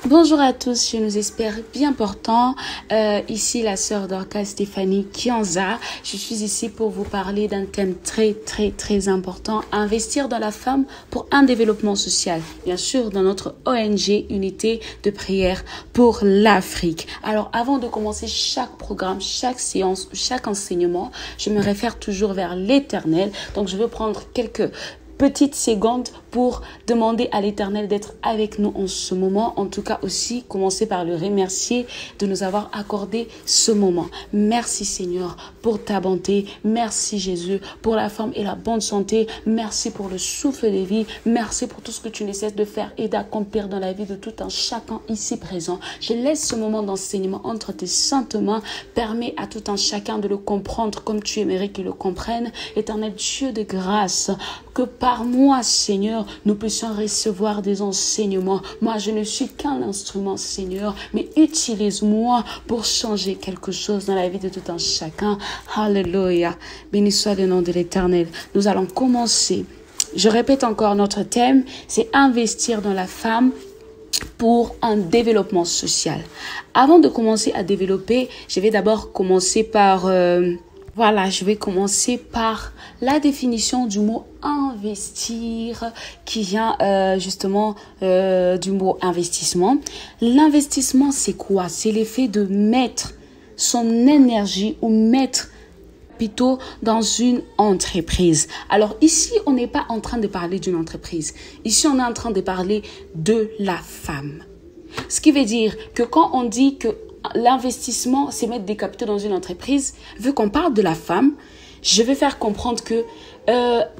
Bonjour à tous, je nous espère bien portants. Ici la sœur Dorcas Stéphanie Kianza. Je suis ici pour vous parler d'un thème très important. Investir dans la femme pour un développement social. Bien sûr, dans notre ONG, Unité de prière pour l'Afrique. Alors, avant de commencer chaque programme, chaque séance, chaque enseignement, je me réfère toujours vers l'Éternel. Donc, je veux prendre quelques petites secondes pour demander à l'Éternel d'être avec nous en ce moment. En tout cas aussi, commencer par le remercier de nous avoir accordé ce moment. Merci Seigneur pour ta bonté. Merci Jésus pour la forme et la bonne santé. Merci pour le souffle de vie. Merci pour tout ce que tu ne cesses de faire et d'accomplir dans la vie de tout un chacun ici présent. Je laisse ce moment d'enseignement entre tes saintes mains. Permets à tout un chacun de le comprendre comme tu aimerais qu'il le comprenne. Éternel Dieu de grâce, que par moi, Seigneur, nous puissions recevoir des enseignements. Moi, je ne suis qu'un instrument, Seigneur, mais utilise-moi pour changer quelque chose dans la vie de tout un chacun. Alléluia. Béni soit le nom de l'Éternel. Nous allons commencer. Je répète encore, notre thème, c'est investir dans la femme pour un développement social. Avant de commencer à développer, je vais d'abord commencer par... je vais commencer par la définition du mot investir qui vient justement du mot investissement. L'investissement, c'est quoi? C'est l'effet de mettre son énergie ou mettre plutôt dans une entreprise. Alors ici, on n'est pas en train de parler d'une entreprise. Ici, on est en train de parler de la femme. Ce qui veut dire que quand on dit que l'investissement, c'est mettre des capitaux dans une entreprise, vu qu'on parle de la femme, je vais faire comprendre que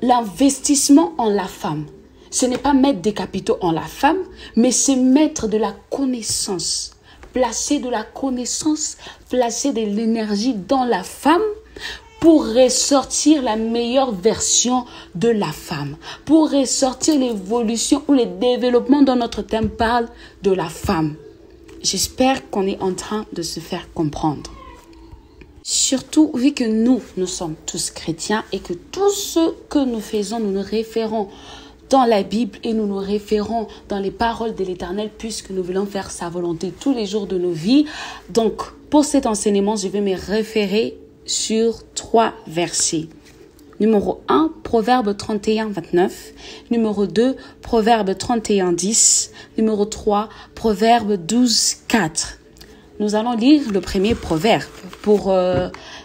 l'investissement en la femme, ce n'est pas mettre des capitaux en la femme, mais c'est mettre de la connaissance, placer de la connaissance, placer de l'énergie dans la femme pour ressortir la meilleure version de la femme, pour ressortir l'évolution ou le développement dont notre thème parle de la femme. J'espère qu'on est en train de se faire comprendre. Surtout, vu que nous sommes tous chrétiens et que tout ce que nous faisons, nous nous référons dans la Bible et nous nous référons dans les paroles de l'Éternel puisque nous voulons faire sa volonté tous les jours de nos vies. Donc, pour cet enseignement, je vais me référer sur 3 versets. Numéro 1, Proverbe 31, 29. Numéro 2, Proverbe 31, 10. Numéro 3, Proverbe 12, 4. Nous allons lire le premier proverbe pour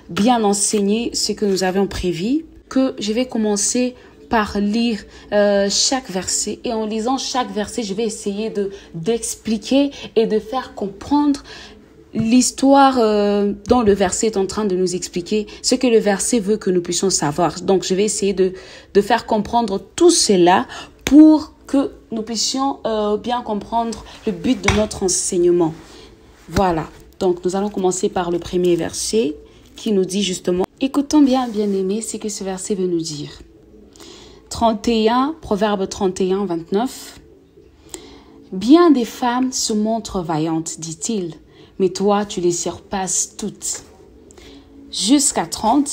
bien enseigner ce que nous avions prévu. Que je vais commencer par lire chaque verset. Et en lisant chaque verset, je vais essayer d'expliquer et de faire comprendre l'histoire dont le verset est en train de nous expliquer, ce que le verset veut que nous puissions savoir. Donc, je vais essayer de faire comprendre tout cela pour que nous puissions bien comprendre le but de notre enseignement. Voilà. Donc, nous allons commencer par le premier verset qui nous dit justement, écoutons bien, bien-aimés, ce que ce verset veut nous dire. 31, Proverbe 31, 29. Bien des femmes se montrent vaillantes, dit-il, mais toi, tu les surpasses toutes. Jusqu'à 30,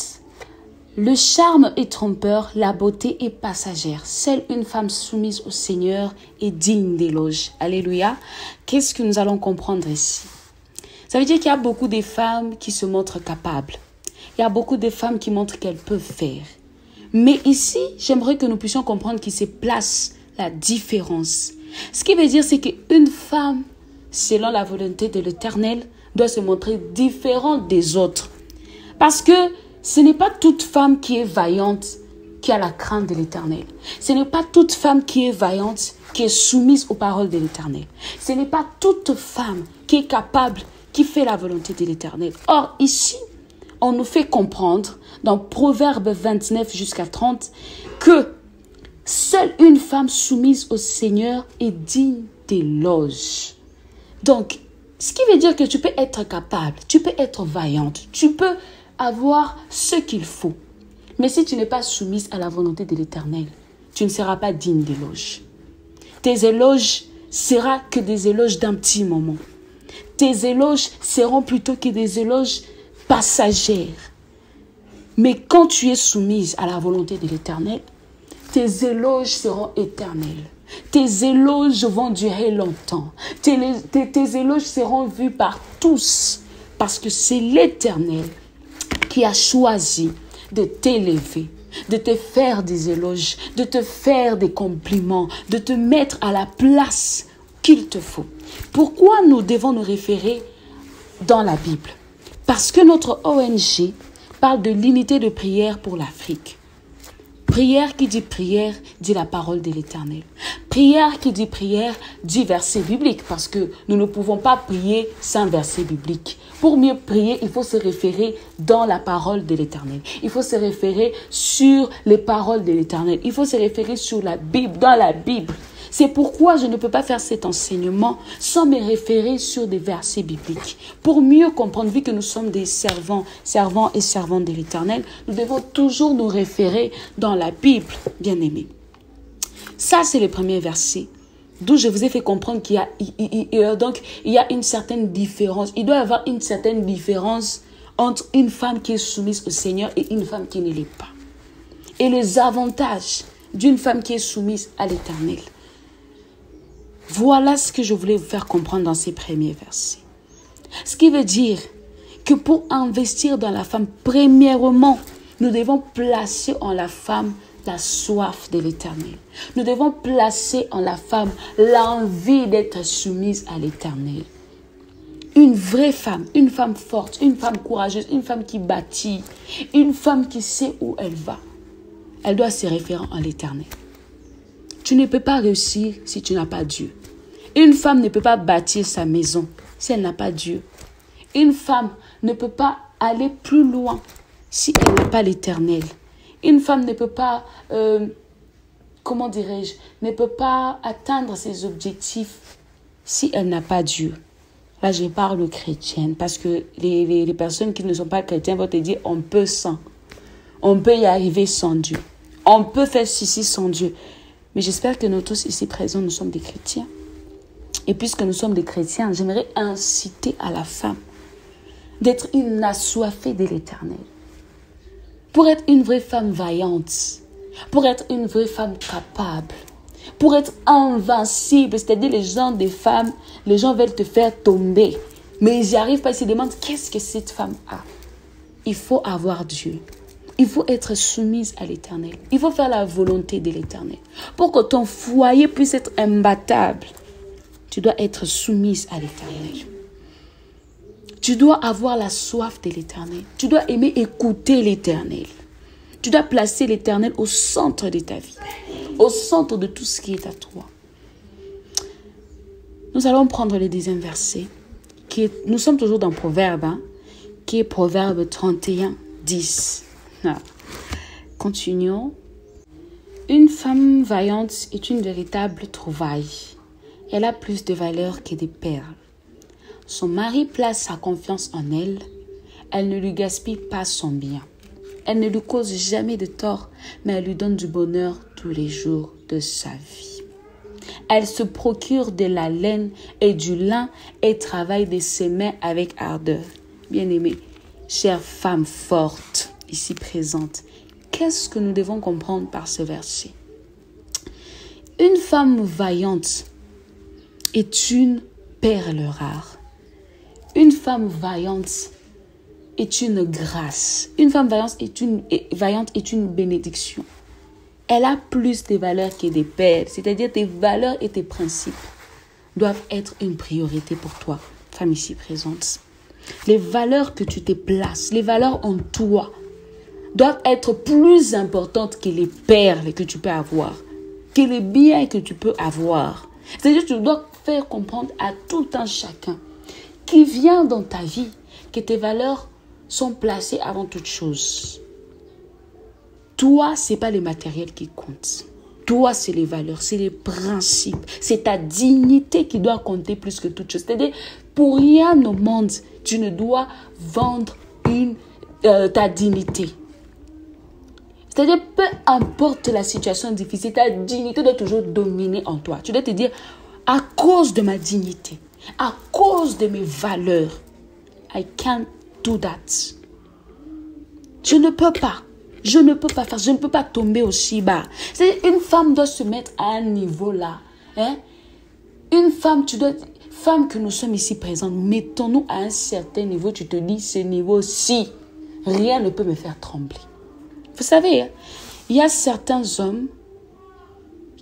le charme est trompeur, la beauté est passagère. Seule une femme soumise au Seigneur est digne d'éloge. Alléluia. Qu'est-ce que nous allons comprendre ici? Ça veut dire qu'il y a beaucoup de femmes qui se montrent capables. Il y a beaucoup de femmes qui montrent qu'elles peuvent faire. Mais ici, j'aimerais que nous puissions comprendre qu'il se place la différence. Ce qui veut dire, c'est qu'une femme, selon la volonté de l'Éternel, doit se montrer différente des autres. Parce que ce n'est pas toute femme qui est vaillante qui a la crainte de l'Éternel. Ce n'est pas toute femme qui est vaillante qui est soumise aux paroles de l'Éternel. Ce n'est pas toute femme qui est capable, qui fait la volonté de l'Éternel. Or, ici, on nous fait comprendre, dans Proverbe 29 jusqu'à 30, que seule une femme soumise au Seigneur est digne d'éloge. Donc, ce qui veut dire que tu peux être capable, tu peux être vaillante, tu peux avoir ce qu'il faut. Mais si tu n'es pas soumise à la volonté de l'Éternel, tu ne seras pas digne d'éloge. Tes éloges seront que des éloges d'un petit moment. Tes éloges seront plutôt que des éloges passagers. Mais quand tu es soumise à la volonté de l'Éternel, tes éloges seront éternels. Tes éloges vont durer longtemps. Tes éloges seront vus par tous. Parce que c'est l'Éternel qui a choisi de t'élever, de te faire des éloges, de te faire des compliments, de te mettre à la place qu'il te faut. Pourquoi nous devons nous référer dans la Bible? Parce que notre ONG parle de l'unité de prière pour l'Afrique. Prière qui dit la parole de l'Éternel. Prière qui dit prière, dit verset biblique, parce que nous ne pouvons pas prier sans verset biblique. Pour mieux prier, il faut se référer dans la parole de l'Éternel. Il faut se référer sur les paroles de l'Éternel. Il faut se référer sur la Bible, dans la Bible. C'est pourquoi je ne peux pas faire cet enseignement sans me référer sur des versets bibliques. Pour mieux comprendre, vu que nous sommes des servants et servantes de l'Éternel, nous devons toujours nous référer dans la Bible, bien aimés. Ça, c'est le premier verset, d'où je vous ai fait comprendre qu'il y a une certaine différence. Il doit y avoir une certaine différence entre une femme qui est soumise au Seigneur et une femme qui ne l'est pas. Et les avantages d'une femme qui est soumise à l'Éternel. Voilà ce que je voulais vous faire comprendre dans ces premiers versets. Ce qui veut dire que pour investir dans la femme, premièrement, nous devons placer en la femme la soif de l'Éternel. Nous devons placer en la femme l'envie d'être soumise à l'Éternel. Une vraie femme, une femme forte, une femme courageuse, une femme qui bâtit, une femme qui sait où elle va. Elle doit se référer à l'Éternel. Tu ne peux pas réussir si tu n'as pas Dieu. Une femme ne peut pas bâtir sa maison si elle n'a pas Dieu. Une femme ne peut pas aller plus loin si elle n'a pas l'Éternel. Une femme ne peut pas, ne peut pas atteindre ses objectifs si elle n'a pas Dieu. Là, je parle aux chrétiennes parce que les personnes qui ne sont pas chrétiennes vont te dire on peut sans. On peut y arriver sans Dieu. On peut faire ceci sans Dieu. Mais j'espère que nous tous ici présents, nous sommes des chrétiens. Et puisque nous sommes des chrétiens, j'aimerais inciter à la femme d'être une assoiffée de l'Éternel. Pour être une vraie femme vaillante, pour être une vraie femme capable, pour être invincible, c'est-à-dire des femmes, les gens veulent te faire tomber, mais ils n'y arrivent pas, ils se demandent qu'est-ce que cette femme a. Il faut avoir Dieu. Il faut être soumise à l'Éternel. Il faut faire la volonté de l'Éternel. Pour que ton foyer puisse être imbattable, tu dois être soumise à l'Éternel. Tu dois avoir la soif de l'Éternel. Tu dois aimer écouter l'Éternel. Tu dois placer l'Éternel au centre de ta vie, au centre de tout ce qui est à toi. Nous allons prendre le deuxième verset. Nous sommes toujours dans Proverbe, qui est Proverbe 31, 10. Continuons. Une femme vaillante est une véritable trouvaille. Elle a plus de valeur que des perles. Son mari place sa confiance en elle. Elle ne lui gaspille pas son bien. Elle ne lui cause jamais de tort, mais elle lui donne du bonheur tous les jours de sa vie. Elle se procure de la laine et du lin et travaille de ses mains avec ardeur. Bien-aimée, chère femme forte, ici présente, qu'est-ce que nous devons comprendre par ce verset? Une femme vaillante est une perle rare. Une femme vaillante est une grâce. Une femme vaillante est une bénédiction. Elle a plus de valeurs que des perles. C'est-à-dire tes valeurs et tes principes doivent être une priorité pour toi, femme ici présente. Les valeurs que tu te places, les valeurs en toi, doivent être plus importantes que les perles que tu peux avoir, que les biens que tu peux avoir. C'est-à-dire que tu dois faire comprendre à tout un chacun qui vient dans ta vie que tes valeurs sont placées avant toute chose. Toi, ce n'est pas les matériels qui comptent. Toi, c'est les valeurs, c'est les principes. C'est ta dignité qui doit compter plus que toute chose. C'est-à-dire, pour rien au monde, tu ne dois vendre ta dignité. C'est-à-dire, peu importe la situation difficile, ta dignité doit toujours dominer en toi. Tu dois te dire, à cause de ma dignité, à cause de mes valeurs, I can't do that. Je ne peux pas. Je ne peux pas faire, je ne peux pas tomber aussi bas. C'est-à-dire, une femme doit se mettre à un niveau là, Hein? Une femme, femme que nous sommes ici présentes, mettons-nous à un certain niveau, tu te dis, ce niveau-ci, rien ne peut me faire trembler. Vous savez, hein, il y a certains hommes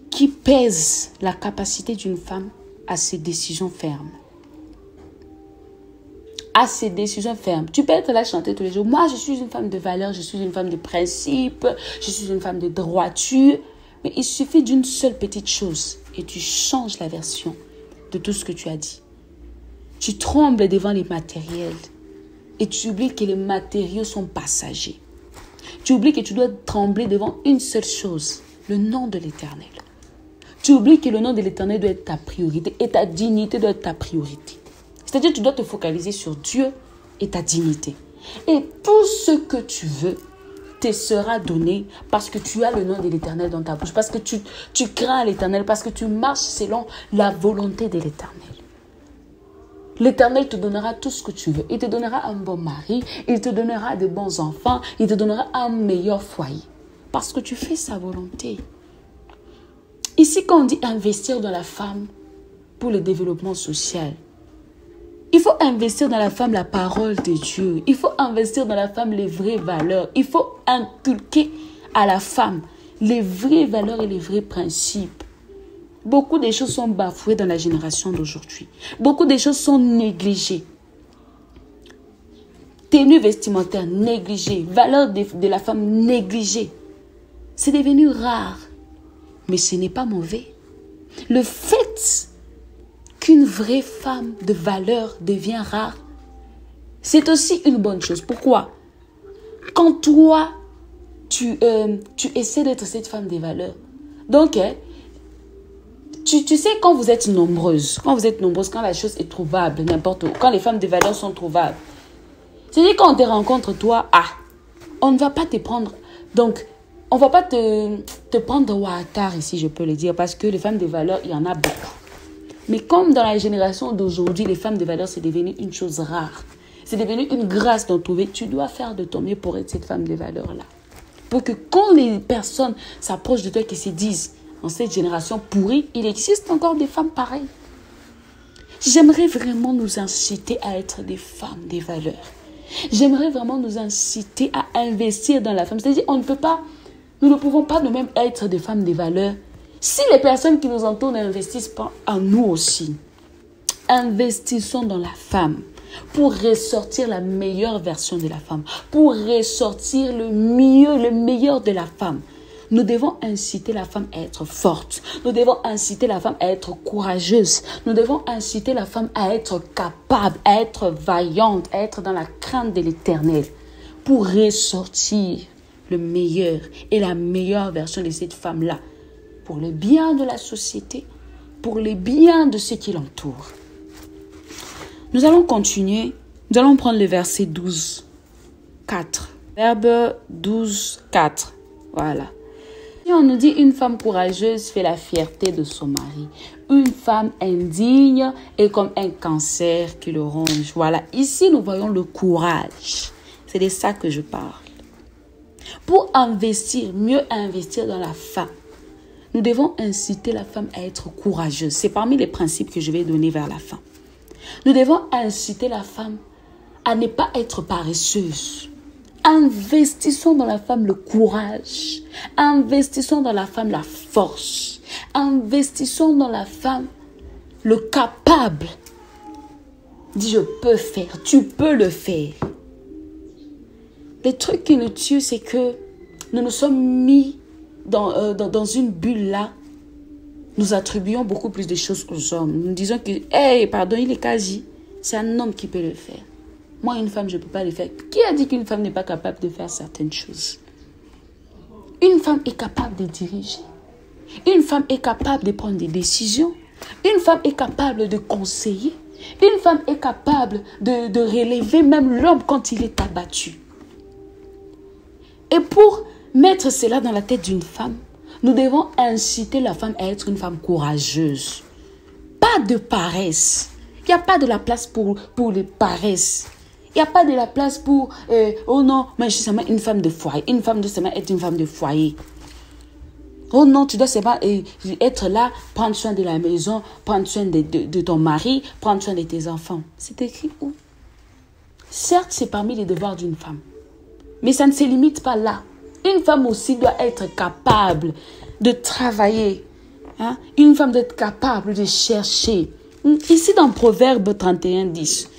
qui pèsent la capacité d'une femme à ses décisions fermes. À ses décisions fermes. Tu peux être là chanter tous les jours. Moi, je suis une femme de valeur, je suis une femme de principe, je suis une femme de droiture. Mais il suffit d'une seule petite chose et tu changes la version de tout ce que tu as dit. Tu trembles devant les matériels et tu oublies que les matériaux sont passagers. Tu oublies que tu dois trembler devant une seule chose, le nom de l'Éternel. Tu oublies que le nom de l'Éternel doit être ta priorité et ta dignité doit être ta priorité. C'est-à-dire que tu dois te focaliser sur Dieu et ta dignité. Et tout ce que tu veux te sera donné parce que tu as le nom de l'Éternel dans ta bouche, parce que tu crains l'Éternel, parce que tu marches selon la volonté de l'Éternel. L'Éternel te donnera tout ce que tu veux. Il te donnera un bon mari, il te donnera de bons enfants, il te donnera un meilleur foyer. Parce que tu fais sa volonté. Ici, quand on dit investir dans la femme pour le développement social, il faut investir dans la femme la parole de Dieu. Il faut investir dans la femme les vraies valeurs. Il faut inculquer à la femme les vraies valeurs et les vrais principes. Beaucoup de choses sont bafouées dans la génération d'aujourd'hui. Beaucoup de choses sont négligées. Tenue vestimentaire négligée. Valeur de la femme négligée. C'est devenu rare. Mais ce n'est pas mauvais. Le fait qu'une vraie femme de valeur devient rare, c'est aussi une bonne chose. Pourquoi? Quand toi, tu essaies d'être cette femme de valeur, donc, tu sais, quand vous êtes nombreuses, quand la chose est trouvable, n'importe où, quand les femmes de valeur sont trouvables, c'est-à-dire quand on te rencontre, toi, on ne va pas te prendre, donc, on ne va pas te prendre au hasard ici, je peux le dire, parce que les femmes de valeur, il y en a beaucoup. Mais comme dans la génération d'aujourd'hui, les femmes de valeur, c'est devenu une chose rare. C'est devenu une grâce d'en trouver. Tu dois faire de ton mieux pour être cette femme de valeur-là. Pour que quand les personnes s'approchent de toi et qu'ils se disent, dans cette génération pourrie, il existe encore des femmes pareilles. J'aimerais vraiment nous inciter à être des femmes de valeur. J'aimerais vraiment nous inciter à investir dans la femme. C'est-à-dire, nous ne pouvons pas nous-mêmes être des femmes de valeur si les personnes qui nous entourent n'investissent pas en nous aussi. Investissons dans la femme pour ressortir la meilleure version de la femme, pour ressortir le meilleur de la femme. Nous devons inciter la femme à être forte. Nous devons inciter la femme à être courageuse. Nous devons inciter la femme à être capable, à être vaillante, à être dans la crainte de l'Éternel pour ressortir le meilleur et la meilleure version de cette femme-là pour le bien de la société, pour le bien de ceux qui l'entourent. Nous allons continuer. Nous allons prendre le verset 12, 4. Verbe 12, 4. Voilà. Et on nous dit une femme courageuse fait la fierté de son mari. Une femme indigne est comme un cancer qui le ronge. Voilà. Ici, nous voyons le courage. C'est de ça que je parle. Pour mieux investir dans la femme, nous devons inciter la femme à être courageuse. C'est parmi les principes que je vais donner vers la fin. Nous devons inciter la femme à ne pas être paresseuse. Investissons dans la femme le courage. Investissons dans la femme la force. Investissons dans la femme le capable. Dis, je peux faire. Tu peux le faire. Le truc qui nous tue, c'est que nous nous sommes mis dans une bulle là. Nous attribuons beaucoup plus de choses aux hommes. Nous disons que, il est quasi. C'est un homme qui peut le faire. Moi, une femme, je ne peux pas le faire. Qui a dit qu'une femme n'est pas capable de faire certaines choses? Une femme est capable de diriger. Une femme est capable de prendre des décisions. Une femme est capable de conseiller. Une femme est capable de relever même l'homme quand il est abattu. Et pour mettre cela dans la tête d'une femme, nous devons inciter la femme à être une femme courageuse. Pas de paresse. Il n'y a pas de la place pour les paresses. Il n'y a pas de la place pour oh non, mais je suis seulement une femme de foyer. Une femme de seulement être une femme de foyer. Oh non, tu dois seulement être là, prendre soin de la maison, prendre soin de ton mari, prendre soin de tes enfants. C'est écrit où? Certes, c'est parmi les devoirs d'une femme. Mais ça ne se limite pas là. Une femme aussi doit être capable de travailler. Hein? Une femme doit être capable de chercher. Ici dans Proverbe 31, 10,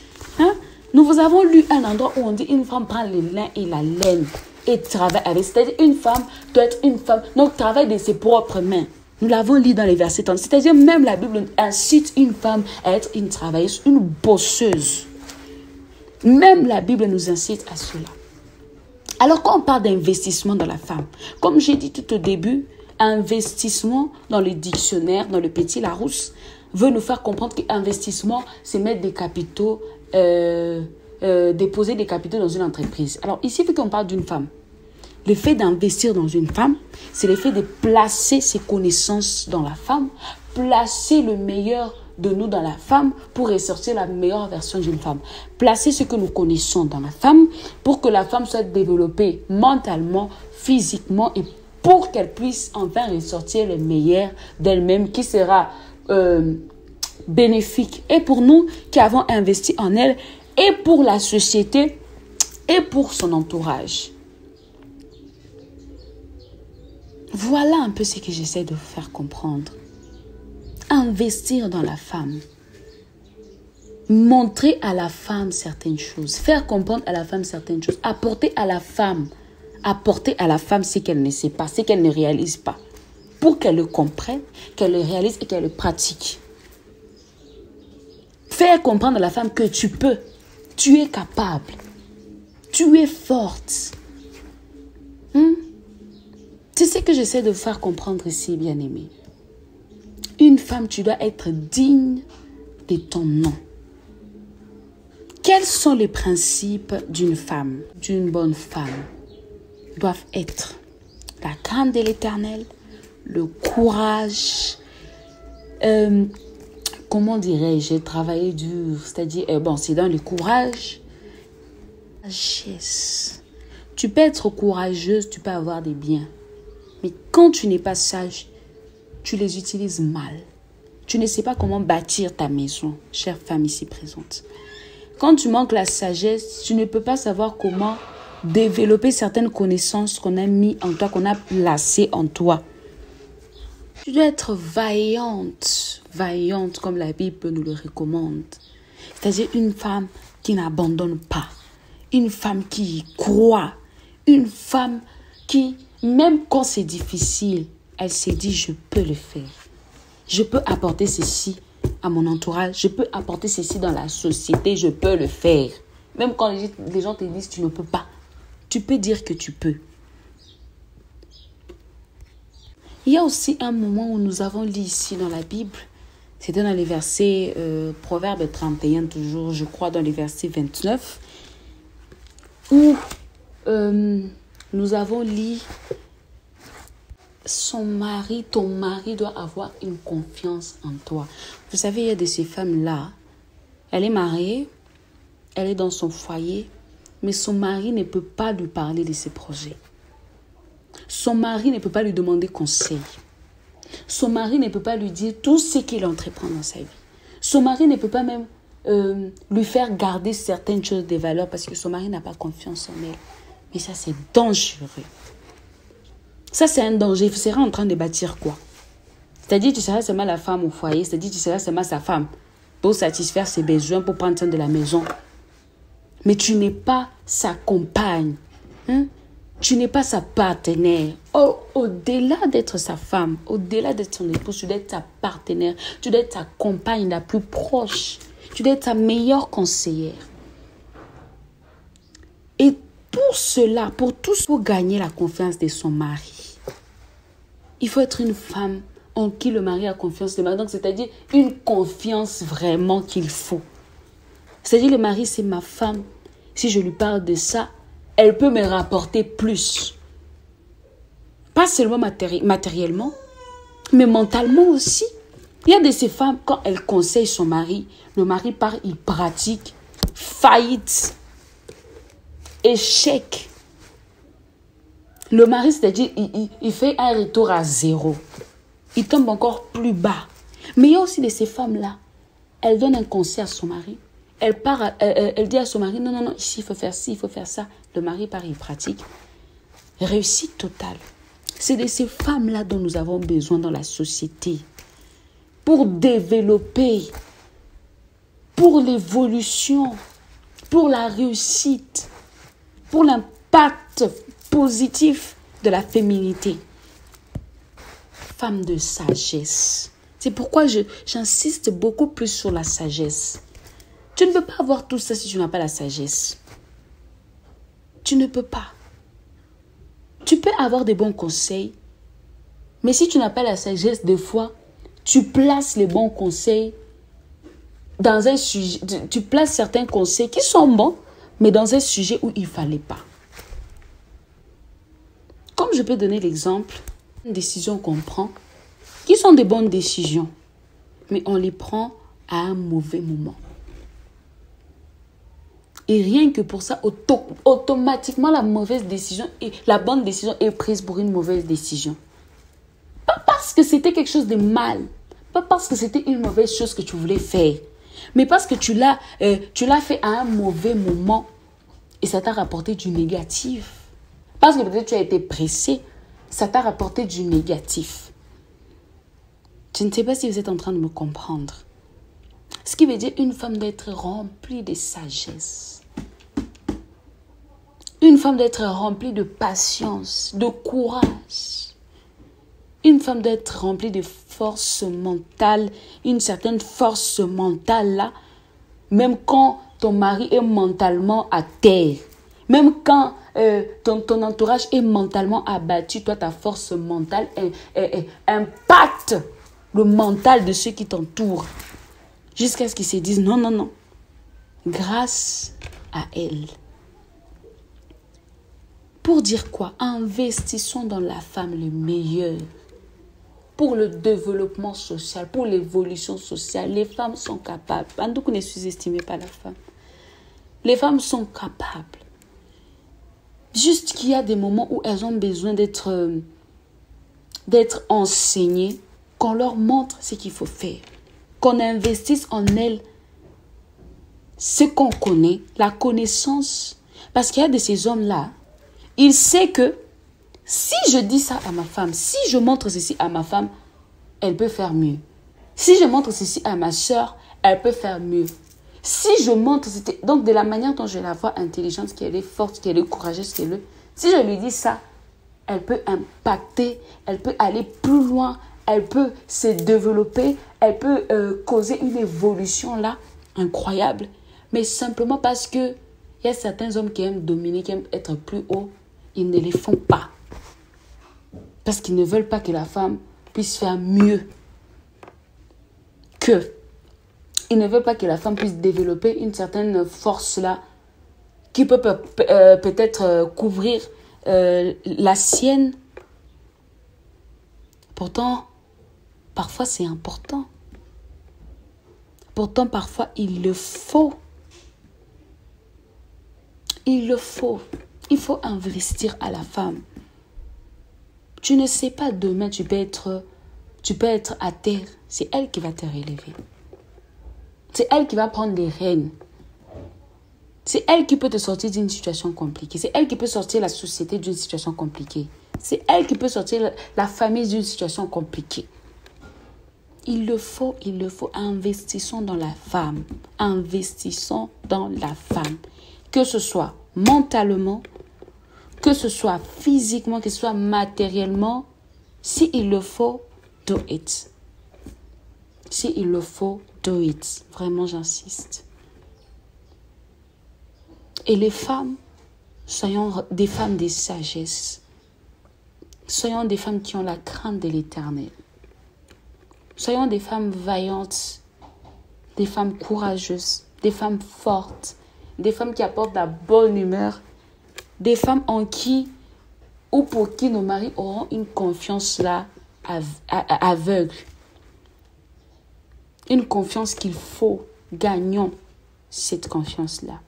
hein? Nous vous avons lu un endroit où on dit une femme prend le lin et la laine et travaille avec. C'est-à-dire une femme doit être une femme, donc travaille de ses propres mains. Nous l'avons lu dans les versets 30. C'est-à-dire même la Bible incite une femme à être une travailleuse, une bosseuse. Même la Bible nous incite à cela. Alors quand on parle d'investissement dans la femme, comme j'ai dit tout au début, investissement dans le dictionnaire, dans le Petit Larousse, veut nous faire comprendre qu'investissement, c'est mettre des capitaux, déposer des capitaux dans une entreprise. Alors ici, vu qu'on parle d'une femme, le fait d'investir dans une femme, c'est le fait de placer ses connaissances dans la femme, placer le meilleur de nous dans la femme pour ressortir la meilleure version d'une femme. Placer ce que nous connaissons dans la femme pour que la femme soit développée mentalement, physiquement et pour qu'elle puisse enfin ressortir le meilleur d'elle-même qui sera bénéfique et pour nous qui avons investi en elle et pour la société et pour son entourage. Voilà un peu ce que j'essaie de vous faire comprendre. Investir dans la femme. Montrer à la femme certaines choses. Faire comprendre à la femme certaines choses. Apporter à la femme ce qu'elle ne sait pas, ce qu'elle ne réalise pas. Pour qu'elle le comprenne, qu'elle le réalise et qu'elle le pratique. Faire comprendre à la femme que tu peux. Tu es capable. Tu es forte. C'est ce que j'essaie de vous faire comprendre ici, bien-aimé. Une femme, tu dois être digne de ton nom. Quels sont les principes d'une femme, d'une bonne femme? Doivent être la crainte de l'Éternel, le courage, comment dirais-je, travailler dur, c'est-à-dire, c'est dans le courage, la sagesse. Tu peux être courageuse, tu peux avoir des biens, mais quand tu n'es pas sage, tu les utilises mal. Tu ne sais pas comment bâtir ta maison, chère femme ici présente. Quand tu manques la sagesse, tu ne peux pas savoir comment développer certaines connaissances qu'on a mis en toi, qu'on a placées en toi. Tu dois être vaillante, vaillante comme la Bible nous le recommande. C'est-à-dire une femme qui n'abandonne pas, une femme qui y croit, une femme qui, même quand c'est difficile, elle s'est dit, je peux le faire. Je peux apporter ceci à mon entourage. Je peux apporter ceci dans la société. Je peux le faire. Même quand les gens te disent, tu ne peux pas. Tu peux dire que tu peux. Il y a aussi un moment où nous avons lu ici dans la Bible. C'était dans les versets, Proverbe 31 toujours, je crois, dans les versets 29. Où nous avons lu... ton mari doit avoir une confiance en toi. Vous savez, il y a de ces femmes-là, elle est mariée, elle est dans son foyer, mais son mari ne peut pas lui parler de ses projets. Son mari ne peut pas lui demander conseil. Son mari ne peut pas lui dire tout ce qu'il entreprend dans sa vie. Son mari ne peut pas même lui faire garder certaines choses de valeur parce que son mari n'a pas confiance en elle. Mais ça, c'est dangereux. Ça, c'est un danger. Tu seras en train de bâtir quoi? C'est-à-dire, tu seras seulement la femme au foyer. C'est-à-dire, tu seras seulement sa femme pour satisfaire ses besoins, pour prendre soin de la maison. Mais tu n'es pas sa compagne. Tu n'es pas sa partenaire. Oh, au-delà d'être sa femme, au-delà d'être son épouse, tu dois être sa partenaire. Tu dois être sa compagne la plus proche. Tu dois être sa meilleure conseillère. Et pour cela, pour gagner la confiance de son mari, il faut être une femme en qui le mari a confiance. Donc, c'est-à-dire une confiance vraiment qu'il faut. C'est-à-dire le mari, c'est ma femme. Si je lui parle de ça, elle peut me rapporter plus. Pas seulement matériellement, mais mentalement aussi. Il y a de ces femmes, quand elles conseillent son mari, le mari part, il pratique, faillite, échec. Le mari, c'est-à-dire, il fait un retour à zéro. Il tombe encore plus bas. Mais il y a aussi de ces femmes-là. Elle donne un conseil à son mari. Elle dit à son mari, non, non, non, ici, il faut faire ci, il faut faire ça. Le mari part, il pratique. Réussite totale. C'est de ces femmes-là dont nous avons besoin dans la société. Pour développer, pour l'évolution, pour la réussite, pour l'impact positif de la féminité. Femme de sagesse. C'est pourquoi j'insiste beaucoup plus sur la sagesse. Tu ne peux pas avoir tout ça si tu n'as pas la sagesse. Tu ne peux pas. Tu peux avoir des bons conseils, mais si tu n'as pas la sagesse, des fois, tu places les bons conseils dans un sujet. Tu places certains conseils qui sont bons, mais dans un sujet où il ne fallait pas. Comme je peux donner l'exemple, une décision qu'on prend, qui sont des bonnes décisions, mais on les prend à un mauvais moment. Et rien que pour ça, automatiquement, la bonne décision est prise pour une mauvaise décision. Pas parce que c'était quelque chose de mal, pas parce que c'était une mauvaise chose que tu voulais faire, mais parce que tu l'as fait à un mauvais moment et ça t'a rapporté du négatif. Parce que peut-être tu as été pressé, ça t'a rapporté du négatif. Je ne sais pas si vous êtes en train de me comprendre. Ce qui veut dire une femme doit être remplie de sagesse. Une femme doit être remplie de patience, de courage. Une femme doit être remplie de force mentale, une certaine force mentale là, même quand ton mari est mentalement à terre, même quand ton entourage est mentalement abattu, toi ta force mentale impacte le mental de ceux qui t'entourent. Jusqu'à ce qu'ils se disent non, non, non. Grâce à elle. Pour dire quoi? Investissons dans la femme le meilleur. Pour le développement social, pour l'évolution sociale. Les femmes sont capables. Donc, ne sous-estimez pas la femme. Les femmes sont capables. Juste qu'il y a des moments où elles ont besoin d'être enseignées, qu'on leur montre ce qu'il faut faire. Qu'on investisse en elles ce qu'on connaît, la connaissance. Parce qu'il y a de ces hommes-là, il sait que si je dis ça à ma femme, si je montre ceci à ma femme, elle peut faire mieux. Si je montre ceci à ma soeur, elle peut faire mieux. Si je montre, donc de la manière dont je la vois intelligente, qu'elle est forte, qu'elle est courageuse, qu'elle est, si je lui dis ça, elle peut impacter, elle peut aller plus loin, elle peut se développer, elle peut causer une évolution là, incroyable. Mais simplement parce que il y a certains hommes qui aiment dominer, qui aiment être plus haut, ils ne les font pas. Parce qu'ils ne veulent pas que la femme puisse faire mieux qu'eux. Ils ne veulent pas que la femme puisse développer une certaine force-là qui peut peut-être couvrir la sienne. Pourtant, parfois c'est important. Pourtant, parfois il le faut. Il le faut. Il faut investir à la femme. Tu ne sais pas, demain, tu peux être à terre. C'est elle qui va te relever. C'est elle qui va prendre les rênes. C'est elle qui peut te sortir d'une situation compliquée. C'est elle qui peut sortir la société d'une situation compliquée. C'est elle qui peut sortir la famille d'une situation compliquée. Il le faut. Investissons dans la femme. Investissons dans la femme. Que ce soit mentalement, que ce soit physiquement, que ce soit matériellement, s'il le faut, do it. S'il le faut, do it. Vraiment, j'insiste. Et les femmes, soyons des femmes de sagesse. Soyons des femmes qui ont la crainte de l'Éternel. Soyons des femmes vaillantes, des femmes courageuses, des femmes fortes, des femmes qui apportent la bonne humeur, des femmes en qui ou pour qui nos maris auront une confiance là aveugle. Une confiance qu'il faut. Gagnons cette confiance-là.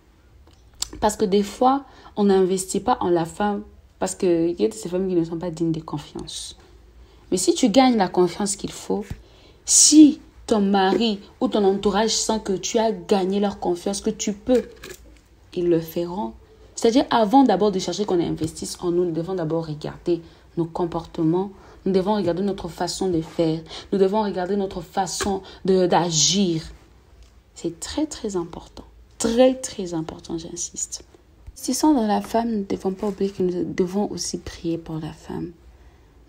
Parce que des fois, on n'investit pas en la femme Parce qu'il y a de ces femmes qui ne sont pas dignes de confiance. Mais si tu gagnes la confiance qu'il faut, si ton mari ou ton entourage sent que tu as gagné leur confiance, que tu peux, ils le feront. C'est-à-dire, avant d'abord de chercher qu'on investisse en nous, nous devons d'abord regarder nos comportements, nous devons regarder notre façon de faire, nous devons regarder notre façon d'agir. C'est très, très important. Très, très important, j'insiste. Si sont dans la femme, nous ne devons pas oublier que nous devons aussi prier pour la femme.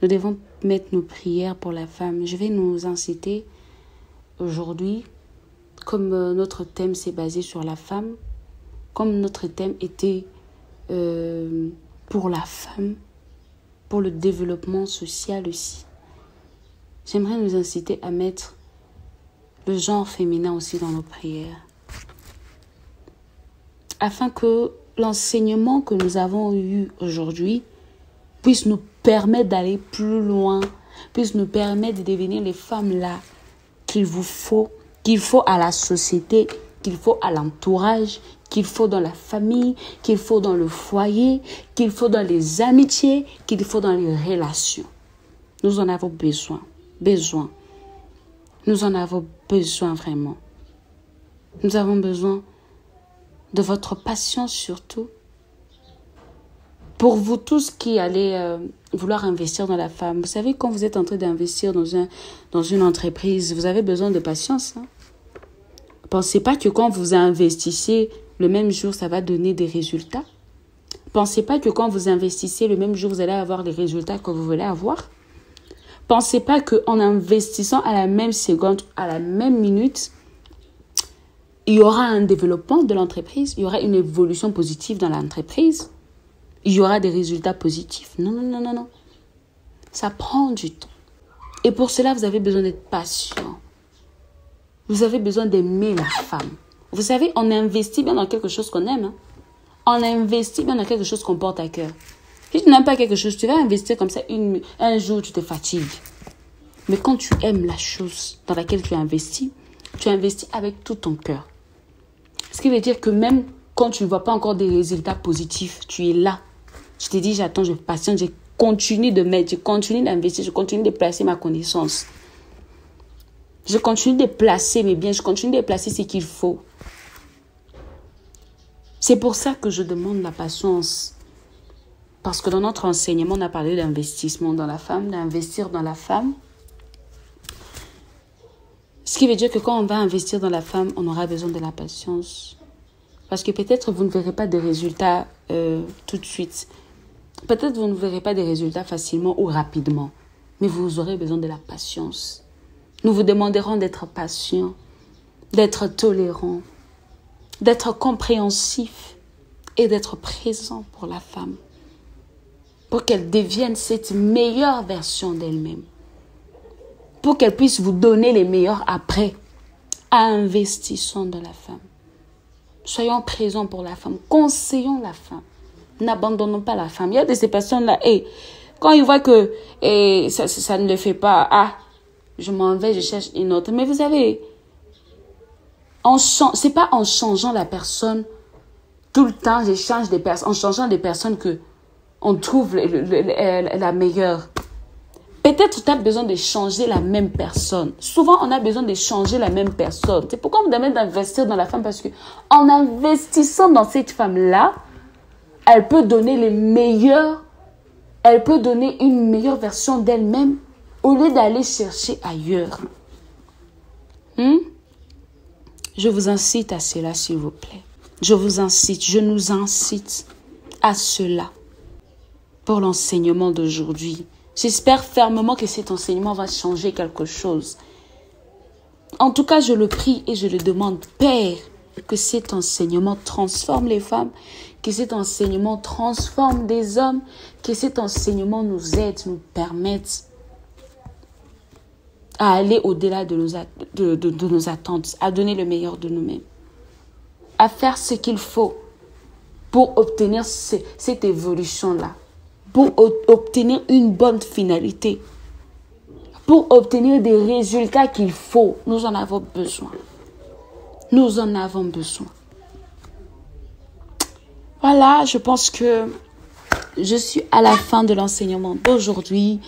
Nous devons mettre nos prières pour la femme. Je vais nous inciter aujourd'hui, comme notre thème s'est basé sur la femme, comme notre thème était pour la femme, pour le développement social aussi. J'aimerais nous inciter à mettre le genre féminin aussi dans nos prières, afin que l'enseignement que nous avons eu aujourd'hui puisse nous permettre d'aller plus loin, puisse nous permettre de devenir les femmes-là qu'il faut à la société, qu'il faut à l'entourage, qu'il faut dans la famille, qu'il faut dans le foyer, qu'il faut dans les amitiés, qu'il faut dans les relations. Nous en avons besoin. Nous en avons besoin vraiment. Nous avons besoin de votre patience surtout. Pour vous tous qui allez vouloir investir dans la femme, vous savez, quand vous êtes en train d'investir dans une entreprise, vous avez besoin de patience. Pensez pas que quand vous investissez, le même jour, ça va donner des résultats. Pensez pas que quand vous investissez, le même jour, vous allez avoir les résultats que vous voulez avoir. Pensez pas qu'en investissant à la même seconde, à la même minute, il y aura un développement de l'entreprise, il y aura une évolution positive dans l'entreprise, il y aura des résultats positifs. Non. Ça prend du temps. Et pour cela, vous avez besoin d'être patient. Vous avez besoin d'aimer la femme. Vous savez, on investit bien dans quelque chose qu'on aime. On investit bien dans quelque chose qu'on porte à cœur. Si tu n'aimes pas quelque chose, tu vas investir comme ça, un jour, tu te fatigues. Mais quand tu aimes la chose dans laquelle tu investis avec tout ton cœur. Ce qui veut dire que même quand tu ne vois pas encore des résultats positifs, tu es là. Je te dis, j'attends, je patiente, je continue de mettre, je continue d'investir, je continue de placer ma connaissance. Je continue de placer mes biens, je continue de placer ce qu'il faut. C'est pour ça que je demande la patience. Parce que dans notre enseignement, on a parlé d'investissement dans la femme, d'investir dans la femme. Ce qui veut dire que quand on va investir dans la femme, on aura besoin de la patience. Parce que peut-être vous ne verrez pas de résultats tout de suite. Peut-être vous ne verrez pas des résultats facilement ou rapidement. Mais vous aurez besoin de la patience. Nous vous demanderons d'être patient, d'être tolérant, d'être compréhensif et d'être présent pour la femme. Pour qu'elle devienne cette meilleure version d'elle-même. Pour qu'elle puisse vous donner les meilleurs après. Investissons dans la femme. Soyons présents pour la femme. Conseillons la femme. N'abandonnons pas la femme. Il y a de ces personnes-là, quand ils voient que ça ne le fait pas, je m'en vais, je cherche une autre. Mais vous savez, c'est pas en changeant la personne tout le temps, je change des personnes, en changeant des personnes que on trouve la meilleure. Peut-être tu as besoin de changer la même personne. Souvent, on a besoin de changer la même personne. C'est pourquoi on me demande d'investir dans la femme, parce que en investissant dans cette femme-là, elle peut donner elle peut donner une meilleure version d'elle-même au lieu d'aller chercher ailleurs. Je vous incite à cela, s'il vous plaît. Je nous incite à cela pour l'enseignement d'aujourd'hui. J'espère fermement que cet enseignement va changer quelque chose. En tout cas, je le prie et je le demande, Père, que cet enseignement transforme les femmes, que cet enseignement transforme des hommes, que cet enseignement nous aide, nous permette à aller au-delà de nos attentes, à donner le meilleur de nous-mêmes, à faire ce qu'il faut pour obtenir cette évolution-là, pour obtenir une bonne finalité, pour obtenir des résultats qu'il faut. Nous en avons besoin. Nous en avons besoin. Voilà, je pense que je suis à la fin de l'enseignement d'aujourd'hui.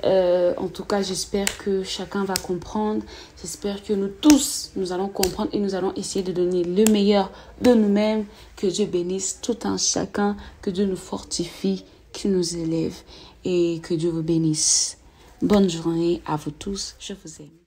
En tout cas, j'espère que chacun va comprendre. J'espère que nous tous, nous allons comprendre et nous allons essayer de donner le meilleur de nous-mêmes. Que Dieu bénisse tout un chacun, que Dieu nous fortifie, qu'il nous élève et que Dieu vous bénisse. Bonne journée à vous tous. Je vous aime.